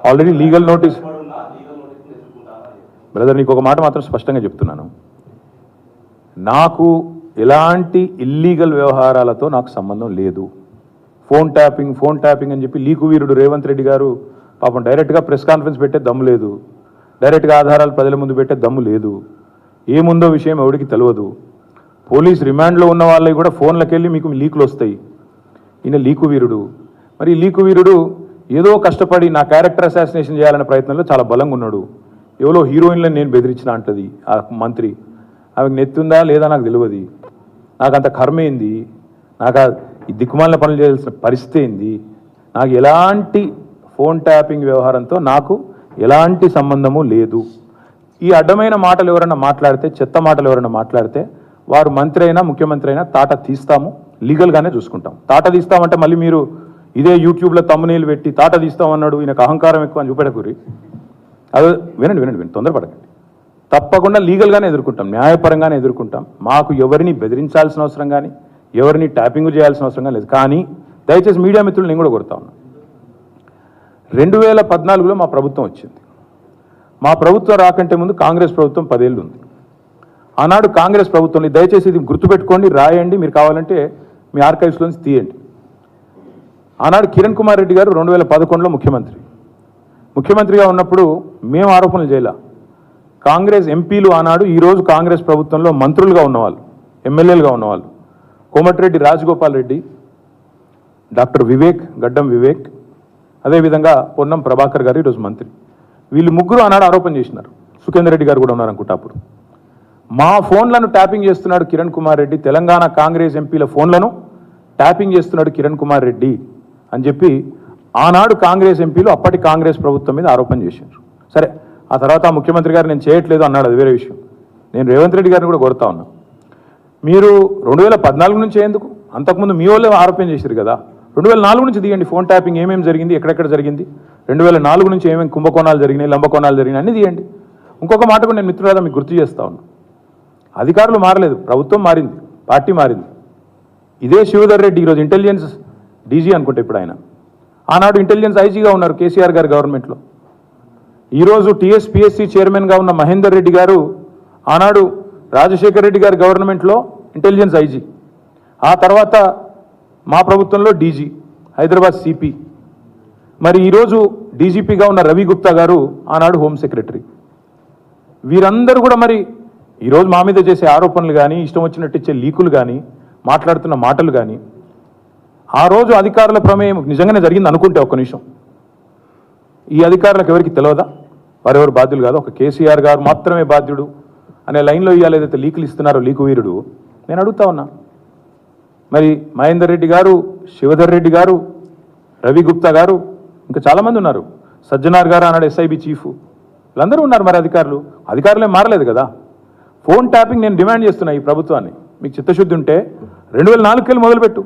Already legal notice. Brother, నీకు ఒక మాట మాత్రం స్పష్టంగా చెప్తున్నాను, నాకు ఎలాంటి ఇల్లీగల్ వ్యవహారాలతో నాకు సంబంధం లేదు. ఫోన్ ట్యాపింగ్ అని చెప్పి లీకు వీరుడు రేవంత్ రెడ్డి గారు పాపం డైరెక్ట్గా ప్రెస్ కాన్ఫరెన్స్ పెట్టే దమ్ము లేదు, డైరెక్ట్గా ఆధారాలు ప్రజల ముందు పెట్టే దమ్ము లేదు, ఏముందో విషయం ఎవరికి తెలియదు. పోలీస్ రిమాండ్లో ఉన్న వాళ్ళకి కూడా ఫోన్లకు వెళ్ళి మీకు లీకులు వస్తాయి. ఈయన లీకు వీరుడు. మరి లీకు వీరుడు ఏదో కష్టపడి నా క్యారెక్టర్ అసాసినేషన్ చేయాలనే ప్రయత్నంలో చాలా బలంగా ఉన్నాడు. ఎవరో హీరోయిన్లను నేను బెదిరించిన అంటది ఆ మంత్రి. ఆమెకు నెత్తుందా లేదా నాకు తెలియదు. నాకు అంత కర్మ ఏంది, నాకు ఈ దిక్కుమాలిన పనులు చేయాల్సిన పరిస్థితి ఏంది, నాకు ఎలాంటి ఫోన్ ట్యాపింగ్ వ్యవహారంతో నాకు ఎలాంటి సంబంధము లేదు. ఈ అడ్డమైన మాటలు ఎవరైనా మాట్లాడితే, చెత్త మాటలు ఎవరైనా మాట్లాడితే వారు మంత్రి అయినా ముఖ్యమంత్రి అయినా తాట తీస్తాము, లీగల్గానే చూసుకుంటాం. తాట తీస్తామంటే మళ్ళీ మీరు ఇదే యూట్యూబ్లో తమ్మునీళ్ళు పెట్టి తాట తీస్తామన్నాడు ఈయనకు అహంకారం ఎక్కువ అని చూపెడకూరి. అదే వినండి, తొందరపడకండి. తప్పకుండా లీగల్గానే ఎదుర్కొంటాం, న్యాయపరంగానే ఎదుర్కొంటాం. మాకు ఎవరిని బెదిరించాల్సిన అవసరం కానీ ఎవరిని ట్యాపింగ్ చేయాల్సిన అవసరం కానీ లేదు. కానీ దయచేసి మీడియా మిత్రులు నేను కూడా కొడతా ఉన్నా, 2014లో మా ప్రభుత్వం వచ్చింది. మా ప్రభుత్వం రాకంటే ముందు కాంగ్రెస్ ప్రభుత్వం 10 ఏళ్ళు ఉంది. ఆనాడు కాంగ్రెస్ ప్రభుత్వంలో, దయచేసి ఇది గుర్తుపెట్టుకోండి, రాయండి, మీరు కావాలంటే మీ ఆర్కైవ్స్లోంచి తీయండి. ఆనాడు కిరణ్ కుమార్ రెడ్డి గారు 2011లో ముఖ్యమంత్రిగా ఉన్నప్పుడు మేము ఆరోపణలు చేయాల. కాంగ్రెస్ ఎంపీలు ఆనాడు ఈరోజు కాంగ్రెస్ ప్రభుత్వంలో మంత్రులుగా ఉన్నవాళ్ళు, ఎమ్మెల్యేలుగా ఉన్నవాళ్ళు, కోమటిరెడ్డి రాజగోపాల్ రెడ్డి, డాక్టర్ వివేక్, గడ్డం వివేక్, అదేవిధంగా పొన్నం ప్రభాకర్ గారు ఈరోజు మంత్రి. వీళ్ళు ముగ్గురు ఆనాడు ఆరోపణ చేసినారు. సుఖేందర్ రెడ్డి గారు కూడా ఉన్నారు అనుకుంటా. అప్పుడు మా ఫోన్లను ట్యాపింగ్ చేస్తున్నాడు కిరణ్ కుమార్ రెడ్డి, తెలంగాణ కాంగ్రెస్ ఎంపీల ఫోన్లను ట్యాపింగ్ చేస్తున్నాడు కిరణ్ కుమార్ రెడ్డి అని చెప్పి ఆనాడు కాంగ్రెస్ ఎంపీలు అప్పటి కాంగ్రెస్ ప్రభుత్వం మీద ఆరోపణ చేశారు. సరే, ఆ తర్వాత ముఖ్యమంత్రి గారు నేను చేయట్లేదు అన్నాడు, అది వేరే విషయం. నేను రేవంత్ రెడ్డి గారిని కూడా కోరుతా ఉన్నా, మీరు 2014 నుంచి ఎందుకు, అంతకుముందు మీ వాళ్ళే ఆరోపణ చేశారు కదా, 2004 నుంచి తీయండి. ఫోన్ ట్యాపింగ్ ఏమేమి జరిగింది, ఎక్కడెక్కడ జరిగింది, 2004 నుంచి ఏమేమి కుంభకోణాలు జరిగినాయి, లంబకోణాలు జరిగినాయి అన్నీ తీయండి. ఇంకొక మాట కూడా నేను మిత్రులారా మీకు గుర్తు చేస్తా ఉన్నా, అధికారులు మారలేదు, ప్రభుత్వం మారింది, పార్టీ మారింది. ఇదే శివధర్ రెడ్డి ఈరోజు ఇంటెలిజెన్స్ డీజీ అనుకుంటే ఇప్పుడు ఆయన, ఆనాడు ఇంటెలిజెన్స్ ఐజీగా ఉన్నారు కేసీఆర్ గారి గవర్నమెంట్లో. ఈరోజు టీఎస్పీఎస్సీ చైర్మన్గా ఉన్న మహేందర్ రెడ్డి గారు ఆనాడు రాజశేఖర్ రెడ్డి గారి గవర్నమెంట్లో ఇంటెలిజెన్స్ ఐజీ, ఆ తర్వాత మా ప్రభుత్వంలో డీజీ, హైదరాబాద్ సిపి. మరి ఈరోజు డీజీపీగా ఉన్న రవి గుప్తా గారు ఆనాడు హోమ్ సెక్రటరీ. వీరందరూ కూడా మరి ఈరోజు మా మీద చేసే ఆరోపణలు కానీ, ఇష్టం వచ్చినట్టు ఇచ్చే లీకులు కానీ, మాట్లాడుతున్న మాటలు కానీ, ఆ రోజు అధికారుల ప్రమేయం నిజంగానే జరిగింది అనుకుంటే ఒక్క నిమిషం, ఈ అధికారులకు ఎవరికి తెలియదా, వారెవరు బాధ్యులు కాదు, ఒక కేసీఆర్ గారు మాత్రమే బాధ్యుడు అనే లైన్లో ఇవాళ ఏదైతే లీకులు ఇస్తున్నారో లీకు వీరుడు, నేను అడుగుతా ఉన్నా. మరి మహేందర్ రెడ్డి గారు, శివధర్ రెడ్డి గారు, రవి గుప్తా గారు, ఇంకా చాలామంది ఉన్నారు, సజ్జనార్ గారు అన్నాడు ఎస్ఐబి చీఫ్, వీళ్ళందరూ ఉన్నారు. మరి అధికారులే మారలేదు కదా. ఫోన్ ట్యాపింగ్ నేను డిమాండ్ చేస్తున్నా ఈ ప్రభుత్వాన్ని, మీకు చిత్తశుద్ధి ఉంటే 2004 వెళ్ళి మొదలుపెట్టు,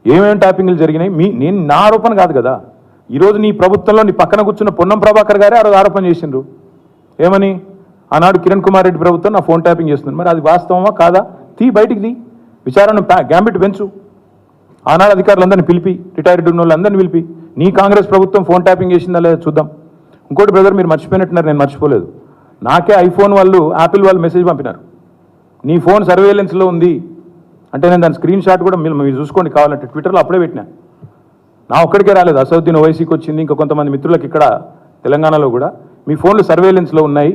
ఏమేమి ట్యాపింగ్లు జరిగినాయి. నేను నా ఆరోపణ కాదు కదా. ఈరోజు నీ ప్రభుత్వంలో నీ పక్కన కూర్చున్న పొన్నం ప్రభాకర్ గారే ఆ రోజు ఆరోపణ చేసిండ్రు. ఏమని, ఆనాడు కిరణ్ కుమార్ రెడ్డి ప్రభుత్వం నా ఫోన్ ట్యాపింగ్ చేస్తుంది. మరి అది వాస్తవమా కాదా, బయటికి తీ, విచారణ గ్యాంబిట్ పెంచు. ఆనాడు అధికారులందరినీ పిలిపి, రిటైర్డ్ ఉన్న వాళ్ళందరినీ పిలిపి, నీ కాంగ్రెస్ ప్రభుత్వం ఫోన్ ట్యాపింగ్ చేసిందా లేదా చూద్దాం. ఇంకోటి బ్రదర్, మీరు మర్చిపోయినట్టున్నారు, నేను మర్చిపోలేదు. నాకే ఐఫోన్ వాళ్ళు, యాపిల్ వాళ్ళు మెసేజ్ పంపినారు, నీ ఫోన్ సర్వేలెన్స్లో ఉంది అంటే. నేను దాని స్క్రీన్ షాట్ కూడా మీరు చూసుకోండి కావాలంటే, ట్విట్టర్లో అప్పుడే పెట్టినా. నా ఒక్కడికే రాలేదు, అసదుద్దీన్ ఓవైసీకి వచ్చింది, ఇంకా కొంతమంది మిత్రులకు ఇక్కడ తెలంగాణలో కూడా, మీ ఫోన్లు సర్వేలెన్స్లో ఉన్నాయి,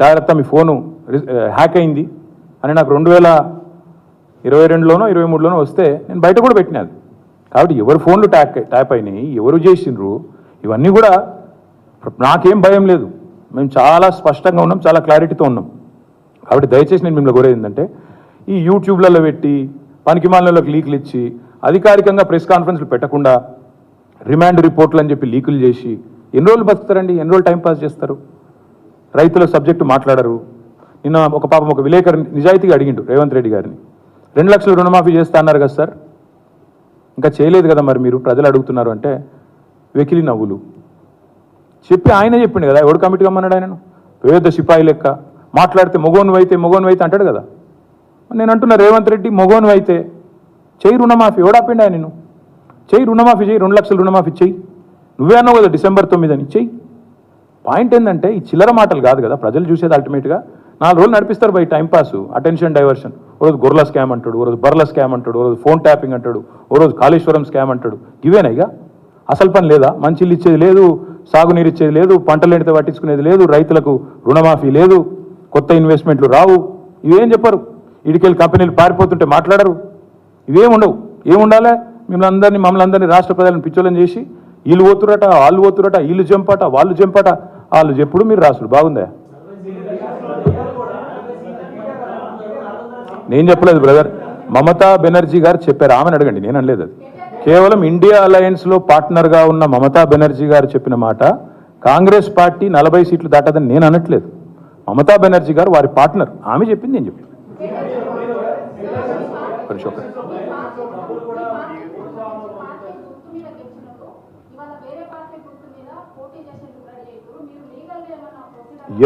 జాగ్రత్త, మీ ఫోను హ్యాక్ అయింది అని నాకు 2022లోనో 2023లోనో వస్తే నేను బయట కూడా పెట్టినది. కాబట్టి ఎవరు ఫోన్లు ట్యాప్ అయినాయి, ఎవరు చేసిండ్రు, ఇవన్నీ కూడా నాకేం భయం లేదు. మేము చాలా స్పష్టంగా ఉన్నాం, చాలా క్లారిటీతో ఉన్నాం. కాబట్టి దయచేసి నేను మిమ్మల్ని కోరేది ఏంటంటే, ఈ యూట్యూబ్లలో పెట్టి పనికిమాలినలోకి లీకులు ఇచ్చి అధికారికంగా ప్రెస్ కాన్ఫరెన్స్లు పెట్టకుండా రిమాండ్ రిపోర్ట్లు అని చెప్పి లీకులు చేసి ఎన్ని రోజులు బతుకుతారండి, ఎన్ని రోజులు టైంపాస్ చేస్తారు. రైతుల సబ్జెక్టు మాట్లాడరు. నిన్న ఒక విలేకరు నిజాయితీగా అడిగిండు రేవంత్ రెడ్డి గారిని, 2 లక్షలు రుణమాఫీ చేస్తా అన్నారు కదా సార్, ఇంకా చేయలేదు కదా మరి మీరు, ప్రజలు అడుగుతున్నారు అంటే వెకిలి నవ్వులు చెప్పి ఆయన చెప్పిండు కదా, ఎవడు కమిటీ కమ్మన్నాడు ఆయనను, పేద సిపాయి లెక్క మాట్లాడితే మొగోను అయితే అంటాడు కదా. నేను అంటున్నా, రేవంత్ రెడ్డి మొగోను అయితే చెయ్యి రుణమాఫీ, ఎవడాపిండి ఆయన, నేను చెయ్యి రుణమాఫీ, చెయ్యి 2 లక్షలు రుణమాఫీ చెయ్యి, నువ్వే అన్నావు కదా డిసెంబర్ 9 అని చెయ్యి. పాయింట్ ఏంటంటే ఈ చిల్లర మాటలు కాదు కదా ప్రజలు చూసేది. అల్టిమేట్గా 4 రోజులు నడిపిస్తారు బై టైంపాస్, అటెన్షన్ డైవర్షన్. ఓ రోజు గొర్రెల స్కామ్ అంటాడు, ఓ రోజు బర్రెల స్కామ్ అంటాడు, ఓ రోజు ఫోన్ ట్యాపింగ్ అంటాడు, ఓ రోజు కాళేశ్వరం స్కామ్ అంటాడు. ఇవేనా ఇక అసలు పని లేదా? మంచిలు ఇచ్చేది లేదు, సాగునీరు ఇచ్చేది లేదు, పంటలు ఎండితే పట్టించుకునేది లేదు, రైతులకు రుణమాఫీ లేదు, కొత్త ఇన్వెస్ట్మెంట్లు రావు. ఇవేం చెప్పరు. ఇడికెళ్ళి కంపెనీలు పారిపోతుంటే మాట్లాడరు. ఇవేం ఉండవు. ఏముండాలి? మమ్మల్ని అందరినీ రాష్ట్ర ప్రజలను పిచ్చోళ్ళని చేసి వీళ్ళు పోతురట, వాళ్ళు పోతురట, వీళ్ళు జంపట, వాళ్ళు జంపట, వాళ్ళు చెప్పుడు మీరు రాసుడు. బాగుందా? నేను చెప్పలేదు బ్రదర్, మమతా బెనర్జీ గారు చెప్పారు. ఆమెను అడగండి, నేను అనలేదు. అది కేవలం ఇండియా అలయన్స్లో పార్ట్నర్గా ఉన్న మమతా బెనర్జీ గారు చెప్పిన మాట. కాంగ్రెస్ పార్టీ 40 సీట్లు దాటదని నేను అనట్లేదు. మమతా బెనర్జీ గారు వారి పార్ట్నర్, ఆమె చెప్పింది నేను చెప్పాను.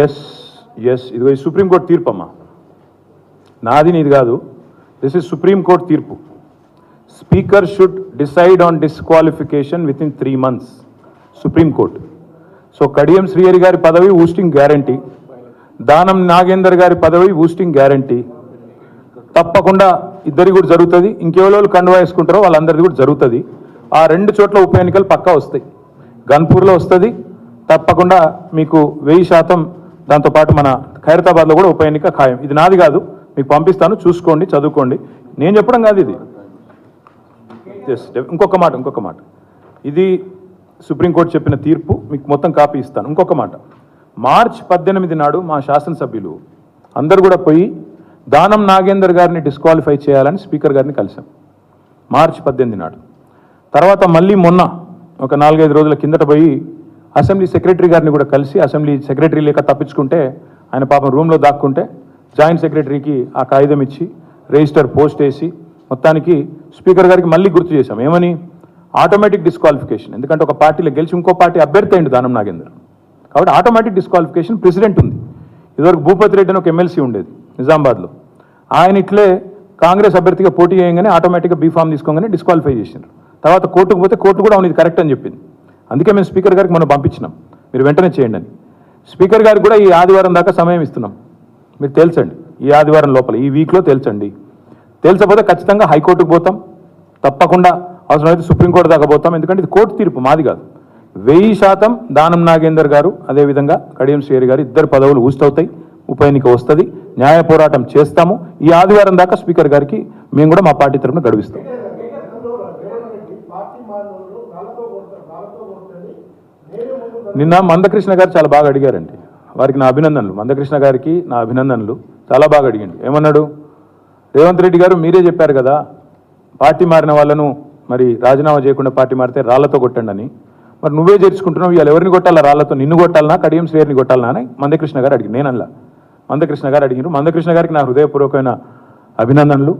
ఎస్ ఎస్, ఇదిగో ఈ సుప్రీంకోర్టు తీర్పు అమ్మా, నాది నీది కాదు. దిస్ ఇస్ సుప్రీంకోర్టు తీర్పు. Speaker should decide on disqualification with in 3 months. Supreme court. So Kadiyam Srihari గారి పదవి ఊస్టింగ్ గ్యారంటీ, దానం నాగేందర్ గారి పదవి ఊస్టింగ్ గ్యారంటీ. తప్పకుండా ఇద్దరి కూడా జరుగుతుంది. ఇంకెవరు కండువా వేసుకుంటారో వాళ్ళందరిది కూడా జరుగుతుంది. ఆ 2 చోట్ల ఉప ఎన్నికలు పక్కా వస్తాయి. గన్పూర్లో వస్తుంది తప్పకుండా మీకు 1000%. దాంతోపాటు మన ఖైరతాబాద్లో కూడా ఉప ఎన్నిక ఖాయం. ఇది నాది కాదు, మీకు పంపిస్తాను, చూసుకోండి, చదువుకోండి. నేను చెప్పడం కాదు ఇది. ఇంకొక మాట, ఇది సుప్రీంకోర్టు చెప్పిన తీర్పు, మీకు మొత్తం కాపీ ఇస్తాను. ఇంకొక మాట, మార్చి 18 నాడు మా శాసనసభ్యులు అందరు కూడా పోయి దానం నాగేందర్ గారిని డిస్క్వాలిఫై చేయాలని స్పీకర్ గారిని కలిసాం మార్చి 18 నాడు. తర్వాత మళ్ళీ మొన్న ఒక 4-5 రోజుల కిందట పోయి అసెంబ్లీ సెక్రటరీ గారిని కూడా కలిసి, అసెంబ్లీ సెక్రటరీ లేక తప్పించుకుంటే ఆయన పాపం రూమ్లో దాక్కుంటే జాయింట్ సెక్రటరీకి ఆ కాగితం ఇచ్చి రిజిస్టర్ పోస్ట్ వేసి మొత్తానికి స్పీకర్ గారికి మళ్ళీ గుర్తు చేశాం. ఏమని? Automatic disqualification. ఎందుకంటే ఒక పార్టీలో గెలిచి ఇంకో పార్టీ అభ్యర్థి అయింది దానం నాగేందర్, కాబట్టి ఆటోమేటిక్ డిస్క్వాలిఫికేషన్ ప్రెసిడెంట్ ఉంది. ఇదివరకు భూపతి రెడ్డి అని ఒక ఎమ్మెల్సీ ఉండేది నిజామాబాద్లో, ఆయన ఇట్లే కాంగ్రెస్ అభ్యర్థిగా పోటీ చేయగానే ఆటోమేటిక్గా బీఫామ్ తీసుకోగానే డిస్క్వాలిఫై చేసినారు. తర్వాత కోర్టుకు పోతే కోర్టు కూడా అవును ఇది కరెక్ట్ అని చెప్పింది. అందుకే మేము స్పీకర్ గారికి మనం పంపించినాం, మీరు వెంటనే చేయండి అని. స్పీకర్ గారికి కూడా ఈ ఆదివారం దాకా సమయం ఇస్తున్నాం, మీరు తేల్చండి. ఈ ఆదివారం లోపల, ఈ వీక్లో తేల్చండి. తేల్చకపోతే ఖచ్చితంగా హైకోర్టుకు పోతాం, తప్పకుండా అవసరమైతే సుప్రీంకోర్టు దాకా పోతాం. ఎందుకంటే ఇది కోర్టు తీర్పు, మాది కాదు. 1000% దానం నాగేందర్ గారు అదేవిధంగా కడియం శ్రీహరి గారు ఇద్దరు పదవులు ఊస్తవుతాయి. ఉప ఎన్నిక వస్తుంది, న్యాయ పోరాటం చేస్తాము. ఈ ఆదివారం దాకా స్పీకర్ గారికి మేము కూడా మా పార్టీ తరఫున గడువిస్తాం. నిన్న మందకృష్ణ గారు చాలా బాగా అడిగారండి, వారికి నా అభినందనలు. మందకృష్ణ గారికి నా అభినందనలు. చాలా బాగా అడిగిండు. ఏమన్నాడు? రేవంత్ రెడ్డి గారు మీరే చెప్పారు కదా పార్టీ మారిన వాళ్ళను మరి రాజీనామా చేయకుండా పార్టీ మారితే రాళ్లతో కొట్టండి అని. మరి నువ్వే చేర్చుకుంటున్నావు, ఇవాళ ఎవరిని కొట్టాలా? రాళ్లతో నిన్ను కొట్టాలనా కడియం శ్రేయర్ని కొట్టాలనా అని మందకృష్ణ గారు అడిగి, నేనల్లా మందకృష్ణ గారు అడిగినారు. మందకృష్ణ గారికి నా హృదయపూర్వకమైన అభినందనలు.